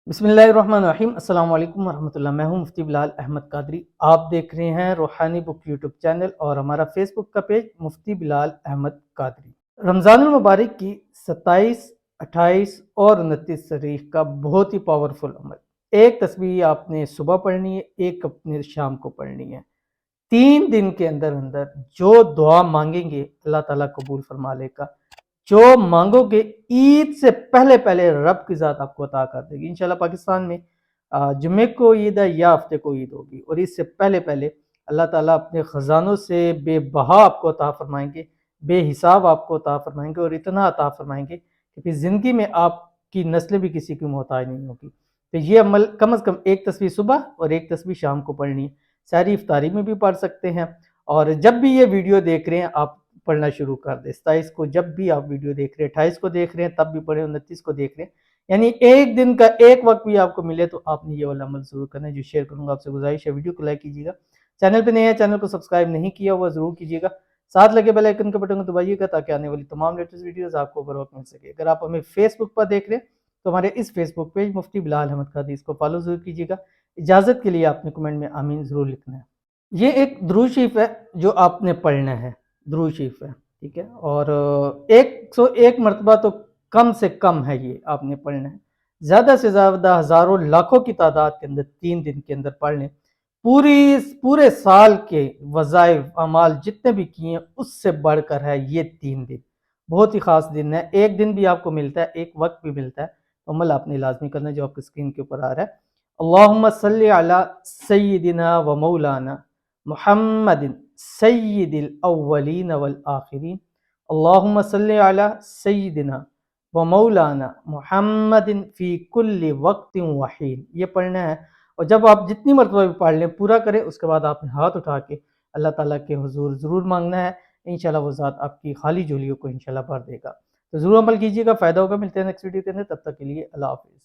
बिस्मिल्लाहिर्रहमानिर्रहीम। अस्सलाम वालेकुम वरहमतुल्लाह। मैं हूं मुफ्ती बिलाल अहमद कादरी। आप देख रहे हैं रूहानी बुक यूट्यूब चैनल और हमारा फेसबुक का पेज मुफ्ती बिलाल अहमद कादरी। रमज़ानुल मुबारक की 27, 28 और 29 तारीख का बहुत ही पावरफुल अमल। एक तस्बीह आपने सुबह पढ़नी है, एक अपने शाम को पढ़नी है। 3 दिन के अंदर अंदर जो दुआ मांगेंगे अल्लाह ताला कबूल फरमा लेगा। जो मांगोगे ईद से पहले पहले रब की ज़ात आपको अता कर देगी। इंशाल्लाह पाकिस्तान में जुम्मे को ईद है या हफ्ते को ईद होगी और इससे पहले पहले अल्लाह ताला अपने ख़जानों से बेबहा आपको अता फरमाएंगे, बेहिसाब आपको अता फरमाएंगे और इतना अता फरमाएंगे कि फिर ज़िंदगी में आपकी नस्ल भी किसी की मोहताज नहीं होगी। तो ये अमल कम से कम एक तस्बीह सुबह और एक तस्बीह शाम को पढ़नी है। सारी इफ्तारी में भी पढ़ सकते हैं और जब भी ये वीडियो देख रहे हैं आप पढ़ना शुरू कर दे। 27 को जब भी आप वीडियो देख रहे हैं, 28 को देख रहे हैं तब भी पढ़े, 29 को देख रहे हैं, यानी एक दिन का एक वक्त भी आपको मिले तो आपने ये वाला अमल जरूर करना है। जो शेयर करूंगा आपसे गुजारिश है वीडियो को लाइक कीजिएगा। चैनल पे नए हैं, चैनल को सब्सक्राइब नहीं किया हुआ जरूर कीजिएगा। साथ लगे बेल आइकन के बटन को दबाइएगा ताकि आने वाली तमाम लेटेस्ट वीडियोस आपको बर वक्त मिल सके। अगर आप हमें फेसबुक पर देख रहे हैं तो हमारे इस फेसबुक पेज मुफ्ती बिलाल अहमद कादरी इसको फॉलो जरूर कीजिएगा। इजाजत के लिए आपने कमेंट में आमीन जरूर लिखना है। ये एक दुरूद शरीफ है जो आपने पढ़ना है। दुरूद शरीफ है, ठीक है, और 101 मरतबा तो कम से कम है, ये आपने पढ़ना है। ज़्यादा से ज़्यादा हज़ारों लाखों की तादाद के अंदर 3 दिन के अंदर पढ़ लें। पूरे साल के वज़ाइफ अमाल जितने भी किए हैं उससे बढ़कर है ये 3 दिन। बहुत ही ख़ास दिन है। एक दिन भी आपको मिलता है, एक वक्त भी मिलता है। अमल आपने लाजमी करना है जो आपकी स्क्रीन के ऊपर आ रहा है। अल्लाहुम्मा सल्ली अला सय्यिदिना व मौलाना मुहम्मदिन सय्यिदिल अव्वलीन वल आखिरीन। अल्लाहुम्मा सल्ली अला सय्यिदिना व मौलाना मुहम्मदिन फ़ी कुल्ली वक्तिन व हीन। ये पढ़ना है और जब आप जितनी मरतबा भी पढ़ लें पूरा करें उसके बाद आपने हाथ उठा के अल्लाह ताला के हुजूर ज़रूर मांगना है। इंशाल्लाह वो ज़ात आपकी खाली झोलियों को इंशाल्लाह भर देगा। तो ज़रूर अमल कीजिएगा, फ़ायदा होगा। मिलते हैं नेक्स्ट वीडियो के अंदर, तब तक के लिए अल्लाह हाफ़िज़।